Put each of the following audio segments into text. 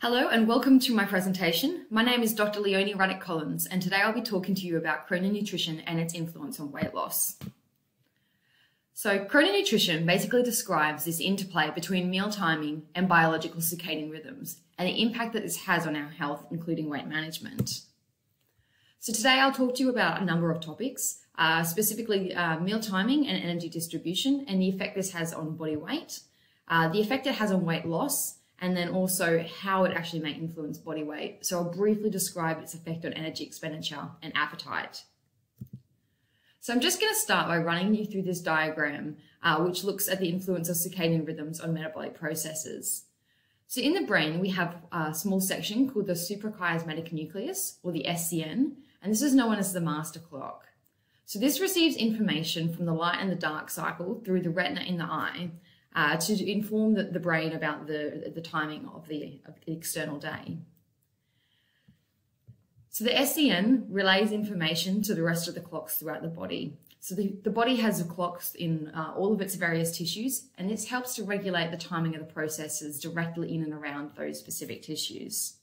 Hello and welcome to my presentation. My name is Dr. Leonie Ruddick and today I'll be talking to you about chrononutrition and its influence on weight loss. So chrononutrition basically describes this interplay between meal timing and biological circadian rhythms and the impact that this has on our health, including weight management. So today I'll talk to you about a number of topics, specifically meal timing and energy distribution and the effect this has on body weight, the effect it has on weight loss, and then also how it actually may influence body weight. So I'll briefly describe its effect on energy expenditure and appetite. So I'm just going to start by running you through this diagram, which looks at the influence of circadian rhythms on metabolic processes. So in the brain, we have a small section called the suprachiasmatic nucleus, or the SCN, and this is known as the master clock. So this receives information from the light and the dark cycle through the retina in the eye, to inform the brain about the timing of the external day. So the SCN relays information to the rest of the clocks throughout the body. So the body has clocks in all of its various tissues, and this helps to regulate the timing of the processes directly in and around those specific tissues.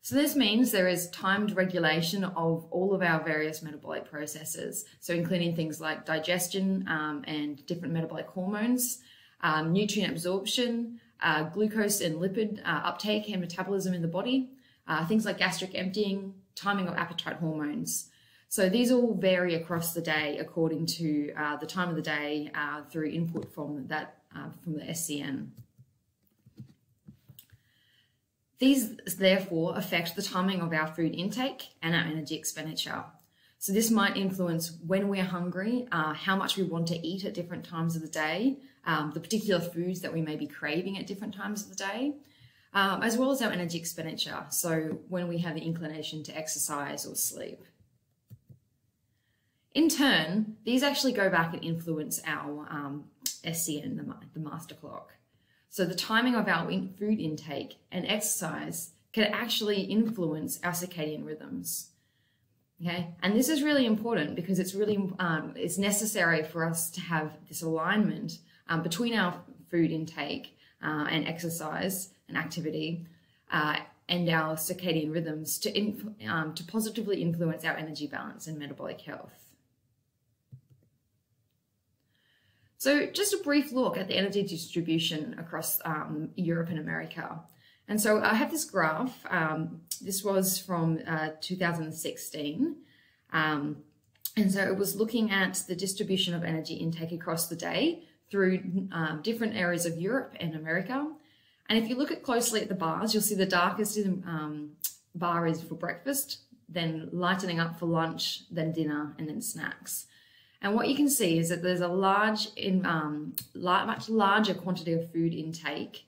So this means there is timed regulation of all of our various metabolic processes, so including things like digestion and different metabolic hormones, nutrient absorption, glucose and lipid uptake and metabolism in the body, things like gastric emptying, timing of appetite hormones. So these all vary across the day according to the time of the day through input from the SCN. These therefore affect the timing of our food intake and our energy expenditure. So this might influence when we're hungry, how much we want to eat at different times of the day, the particular foods that we may be craving at different times of the day, as well as our energy expenditure. So when we have the inclination to exercise or sleep. In turn, these actually go back and influence our SCN, the master clock. So the timing of our food intake and exercise can actually influence our circadian rhythms. Okay, and this is really important because it's really it's necessary for us to have this alignment between our food intake and exercise and activity and our circadian rhythms to positively influence our energy balance and metabolic health. So just a brief look at the energy distribution across Europe and America. And so I have this graph. This was from 2016. And so it was looking at the distribution of energy intake across the day through different areas of Europe and America. And if you look closely at the bars, you'll see the darkest bar is for breakfast, then lightening up for lunch, then dinner, and then snacks. And what you can see is that there's a much larger quantity of food intake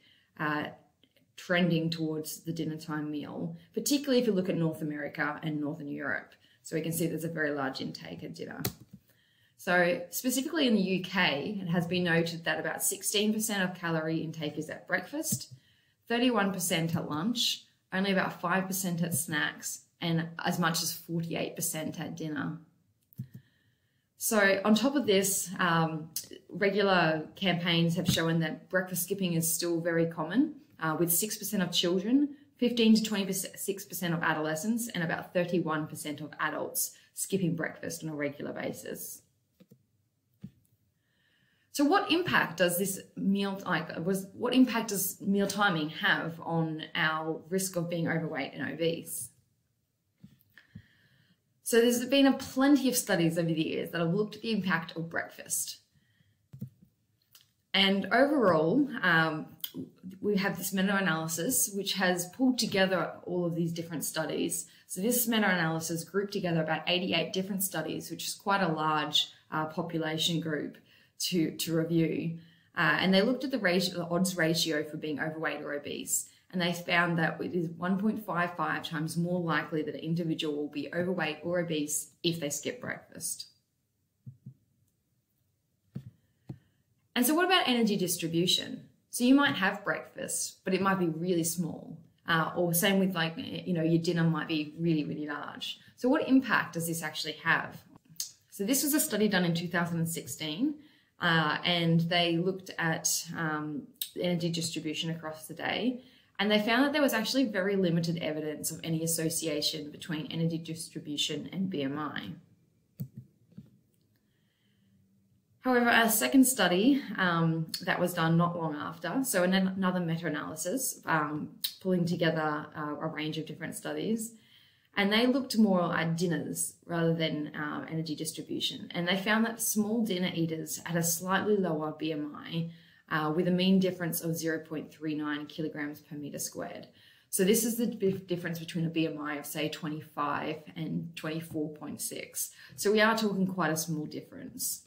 trending towards the dinner time meal, particularly if you look at North America and Northern Europe. So we can see there's a very large intake at dinner. So specifically in the UK, it has been noted that about 16% of calorie intake is at breakfast, 31% at lunch, only about 5% at snacks, and as much as 48% at dinner. So on top of this, regular campaigns have shown that breakfast skipping is still very common, with 6% of children, 15 to 26% of adolescents, and about 31% of adults skipping breakfast on a regular basis. So what impact does meal timing have on our risk of being overweight and obese? So there's been plenty of studies over the years that have looked at the impact of breakfast. And overall, we have this meta-analysis which has pulled together all of these different studies. So this meta-analysis grouped together about 88 different studies, which is quite a large population group to review. And they looked at the odds ratio for being overweight or obese. And they found that it is 1.55 times more likely that an individual will be overweight or obese if they skip breakfast. And so what about energy distribution? So you might have breakfast, but it might be really small. Or same with your dinner might be really, really large. So what impact does this actually have? So this was a study done in 2016, and they looked at energy distribution across the day. And they found that there was actually very limited evidence of any association between energy distribution and BMI. However, a second study that was done not long after, so another meta-analysis pulling together a range of different studies, and they looked more at dinners rather than energy distribution. And they found that small dinner eaters had a slightly lower BMI with a mean difference of 0.39 kilograms per meter squared. So this is the difference between a BMI of, say, 25 and 24.6. So we are talking quite a small difference.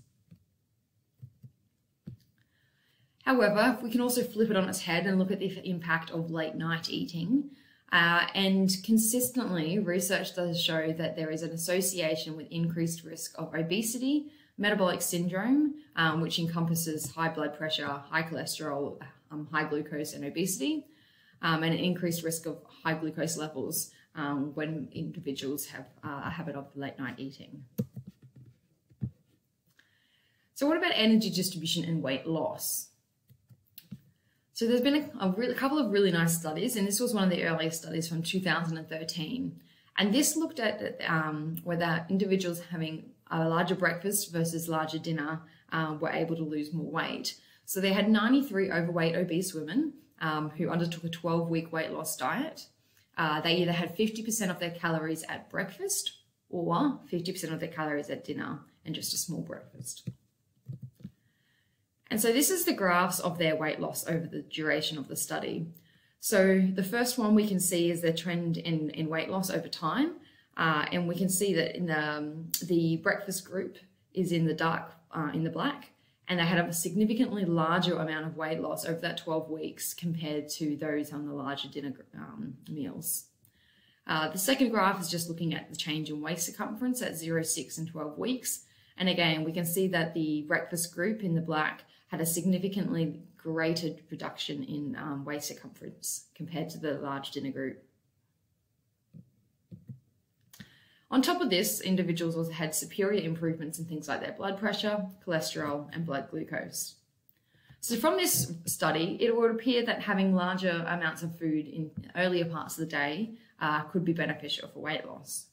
However, we can also flip it on its head and look at the impact of late night eating. And consistently, research does show that there is an association with increased risk of obesity, metabolic syndrome, which encompasses high blood pressure, high cholesterol, high glucose and obesity, and an increased risk of high glucose levels when individuals have a habit of late night eating. So what about energy distribution and weight loss? So there's been a couple of really nice studies, and this was one of the earliest studies from 2013. And this looked at whether individuals having a larger breakfast versus larger dinner were able to lose more weight. So they had 93 overweight obese women who undertook a 12-week weight loss diet. They either had 50% of their calories at breakfast or 50% of their calories at dinner and just a small breakfast. And so this is the graphs of their weight loss over the duration of the study. So the first one we can see is the trend in weight loss over time. And we can see that in the breakfast group is in the dark, in the black, and they had a significantly larger amount of weight loss over that 12 weeks compared to those on the larger dinner meals. The second graph is just looking at the change in waist circumference at 0, 6 and 12 weeks. And again, we can see that the breakfast group in the black had a significantly greater reduction in waist circumference compared to the large dinner group. On top of this, individuals also had superior improvements in things like their blood pressure, cholesterol, and blood glucose. So from this study, it would appear that having larger amounts of food in earlier parts of the day could be beneficial for weight loss.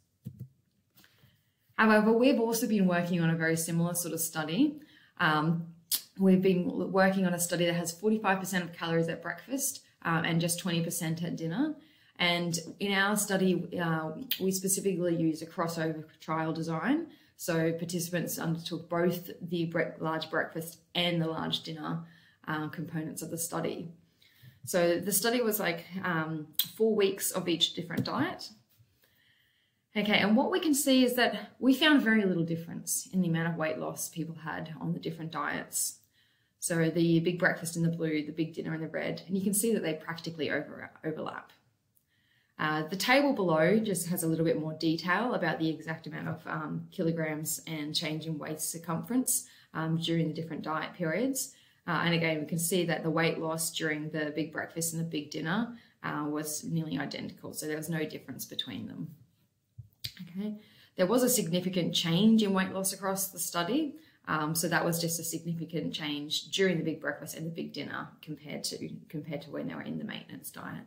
However, we've also been working on a very similar sort of study. We've been working on a study that has 45% of calories at breakfast and just 20% at dinner. And in our study, we specifically used a crossover trial design. So participants undertook both the large breakfast and the large dinner components of the study. So the study was like 4 weeks of each different diet. Okay, and what we can see is that we found very little difference in the amount of weight loss people had on the different diets. So the big breakfast in the blue, the big dinner in the red, and you can see that they practically overlap. The table below just has a little bit more detail about the exact amount of kilograms and change in waist circumference during the different diet periods. And again, we can see that the weight loss during the big breakfast and the big dinner was nearly identical. So there was no difference between them. Okay. There was a significant change in weight loss across the study. So that was just a significant change during the big breakfast and the big dinner compared to when they were in the maintenance diet.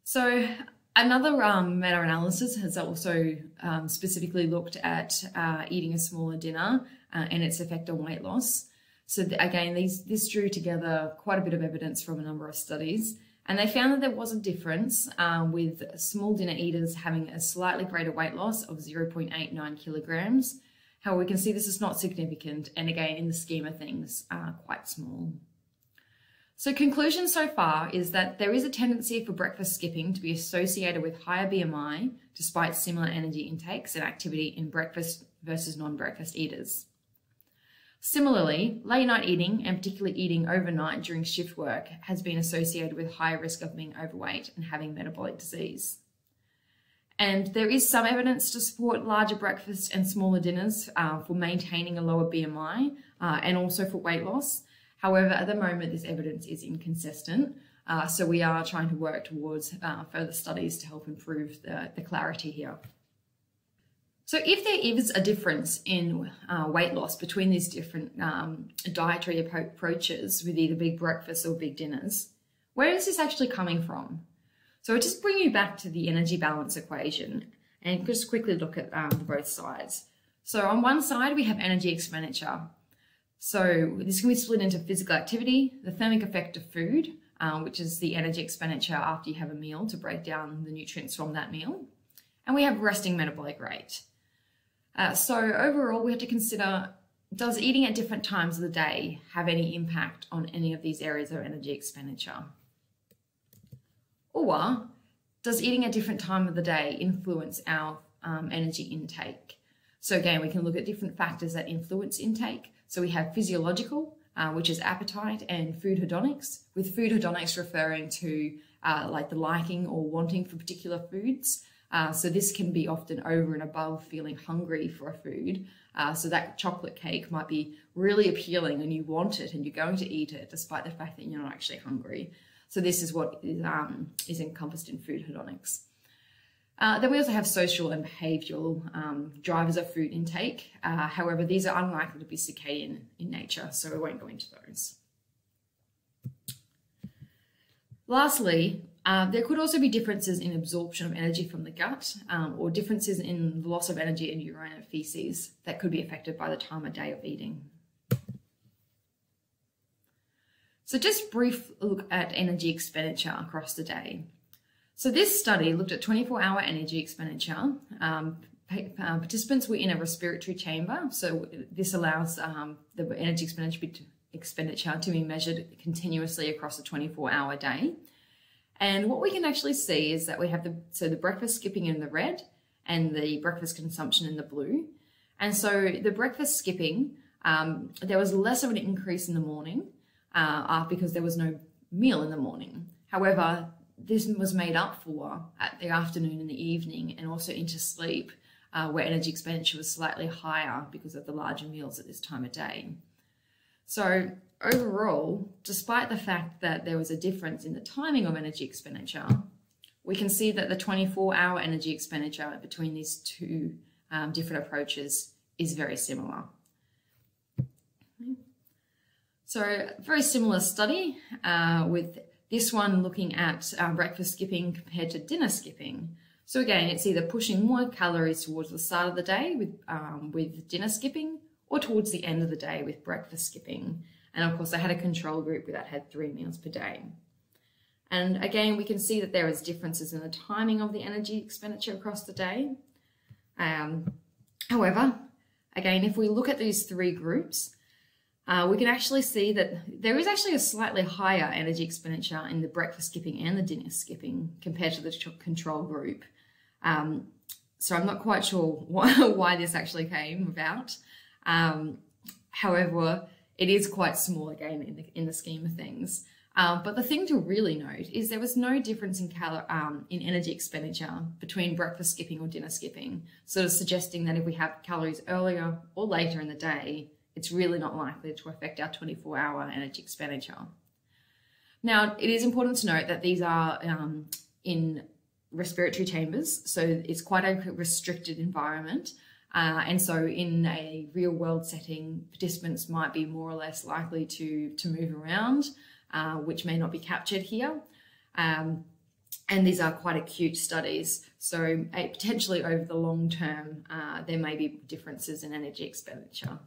So another meta-analysis has also specifically looked at eating a smaller dinner and its effect on weight loss. So again, this drew together quite a bit of evidence from a number of studies, and they found that there was a difference with small dinner eaters having a slightly greater weight loss of 0.89 kilograms. However, we can see this is not significant, and again, in the scheme of things, quite small. So conclusion so far is that there is a tendency for breakfast skipping to be associated with higher BMI despite similar energy intakes and activity in breakfast versus non-breakfast eaters. Similarly, late night eating, and particularly eating overnight during shift work, has been associated with higher risk of being overweight and having metabolic disease. And there is some evidence to support larger breakfasts and smaller dinners for maintaining a lower BMI and also for weight loss. However, at the moment, this evidence is inconsistent. So we are trying to work towards further studies to help improve the clarity here. So if there is a difference in weight loss between these different dietary approaches with either big breakfasts or big dinners, where is this actually coming from? So I'll just bring you back to the energy balance equation and just quickly look at both sides. So on one side, we have energy expenditure. So this can be split into physical activity, the thermic effect of food, which is the energy expenditure after you have a meal to break down the nutrients from that meal. And we have resting metabolic rate. So overall, we have to consider, does eating at different times of the day have any impact on any of these areas of energy expenditure? Or does eating at different time of the day influence our energy intake? So again, we can look at different factors that influence intake. So we have physiological, which is appetite, and food hedonics, with food hedonics referring to like the liking or wanting for particular foods. So this can be often over and above feeling hungry for a food. So that chocolate cake might be really appealing and you want it and you're going to eat it despite the fact that you're not actually hungry. So this is what is encompassed in food hedonics. Then we also have social and behavioural drivers of food intake. However, these are unlikely to be circadian in nature, so we won't go into those. Lastly, there could also be differences in absorption of energy from the gut or differences in the loss of energy in urine and feces that could be affected by the time of day of eating. So just brief look at energy expenditure across the day. So this study looked at 24-hour energy expenditure. Participants were in a respiratory chamber, so this allows the energy expenditure to be measured continuously across a 24-hour day. And what we can actually see is that we have the breakfast skipping in the red and the breakfast consumption in the blue. And so the breakfast skipping, there was less of an increase in the morning because there was no meal in the morning. However, this was made up for at the afternoon and the evening and also into sleep, where energy expenditure was slightly higher because of the larger meals at this time of day. So overall, despite the fact that there was a difference in the timing of energy expenditure, we can see that the 24-hour energy expenditure between these two different approaches is very similar. So very similar study with this one looking at breakfast skipping compared to dinner skipping. So again, it's either pushing more calories towards the start of the day with dinner skipping or towards the end of the day with breakfast skipping. And of course, I had a control group that had 3 meals per day. And again, we can see that there is differences in the timing of the energy expenditure across the day. However, again, if we look at these 3 groups, we can actually see that there is actually a slightly higher energy expenditure in the breakfast skipping and the dinner skipping compared to the control group. So I'm not quite sure why this actually came about. However, it is quite small again in the scheme of things. But the thing to really note is there was no difference in energy expenditure between breakfast skipping or dinner skipping, sort of suggesting that if we have calories earlier or later in the day, it's really not likely to affect our 24-hour energy expenditure. Now, it is important to note that these are in respiratory chambers, so it's quite a restricted environment. And so in a real world setting, participants might be more or less likely to move around, which may not be captured here. And these are quite acute studies. So potentially over the long term, there may be differences in energy expenditure.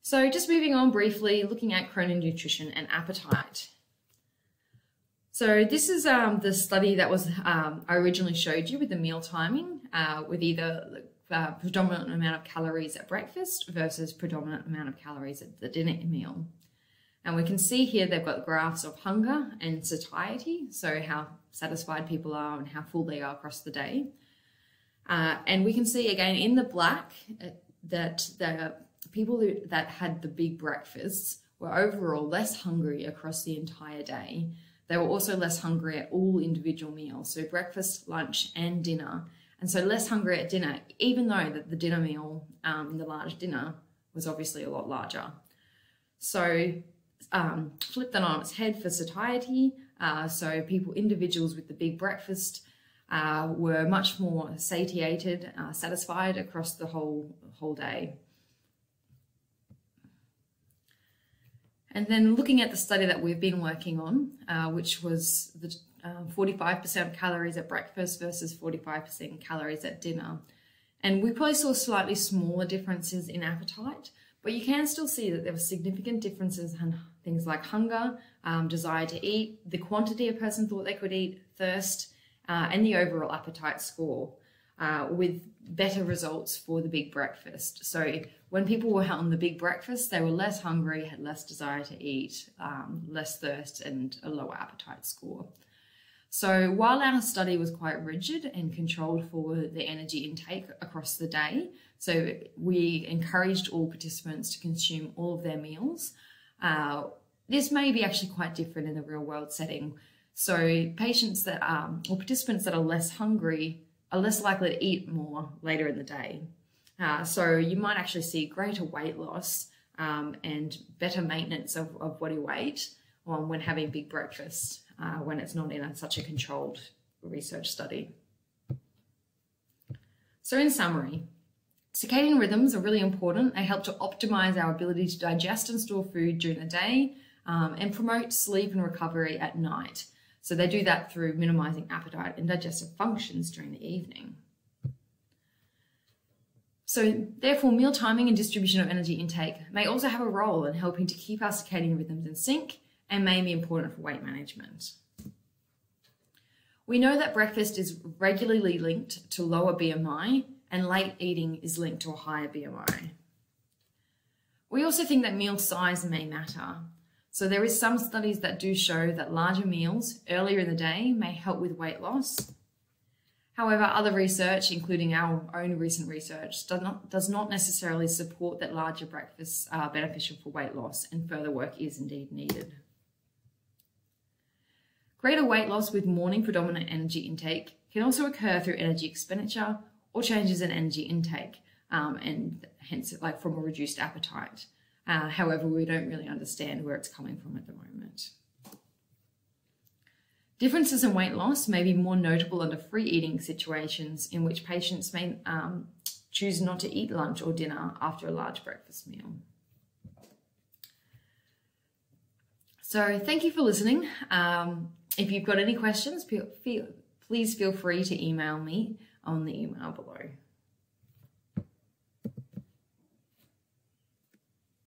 So just moving on briefly, looking at chrononutrition and appetite. So this is the study that was I originally showed you with the meal timing, with either predominant amount of calories at breakfast versus predominant amount of calories at the dinner meal. And we can see here they've got graphs of hunger and satiety, so how satisfied people are and how full they are across the day. And we can see again in the black that the people that had the big breakfasts were overall less hungry across the entire day. They were also less hungry at all individual meals, so breakfast, lunch, and dinner. And so less hungry at dinner, even though the dinner meal, the large dinner, was obviously a lot larger. So flip that on its head for satiety. So individuals with the big breakfast were much more satiated, satisfied across the whole day. And then looking at the study that we've been working on, which was the 45% calories at breakfast versus 45% calories at dinner. And we probably saw slightly smaller differences in appetite, but you can still see that there were significant differences in things like hunger, desire to eat, the quantity a person thought they could eat, thirst, and the overall appetite score, with better results for the big breakfast. So when people were on the big breakfast, they were less hungry, had less desire to eat, less thirst, and a lower appetite score. So while our study was quite rigid and controlled for the energy intake across the day, so we encouraged all participants to consume all of their meals, this may be actually quite different in the real world setting. So patients that or participants that are less hungry are less likely to eat more later in the day. So you might actually see greater weight loss and better maintenance of body weight when having big breakfast, when it's not in such a controlled research study. So in summary, circadian rhythms are really important. They help to optimize our ability to digest and store food during the day and promote sleep and recovery at night. So they do that through minimizing appetite and digestive functions during the evening. So therefore, meal timing and distribution of energy intake may also have a role in helping to keep our circadian rhythms in sync and may be important for weight management. We know that breakfast is regularly linked to lower BMI and late eating is linked to a higher BMI. We also think that meal size may matter. So there is some studies that do show that larger meals earlier in the day may help with weight loss. However, other research, including our own recent research, does not necessarily support that larger breakfasts are beneficial for weight loss, and further work is indeed needed. Greater weight loss with morning predominant energy intake can also occur through energy expenditure or changes in energy intake, and hence like from a reduced appetite. However, we don't really understand where it's coming from at the moment. Differences in weight loss may be more notable under free eating situations in which patients may choose not to eat lunch or dinner after a large breakfast meal. So thank you for listening. If you've got any questions, please feel free to email me on the email below.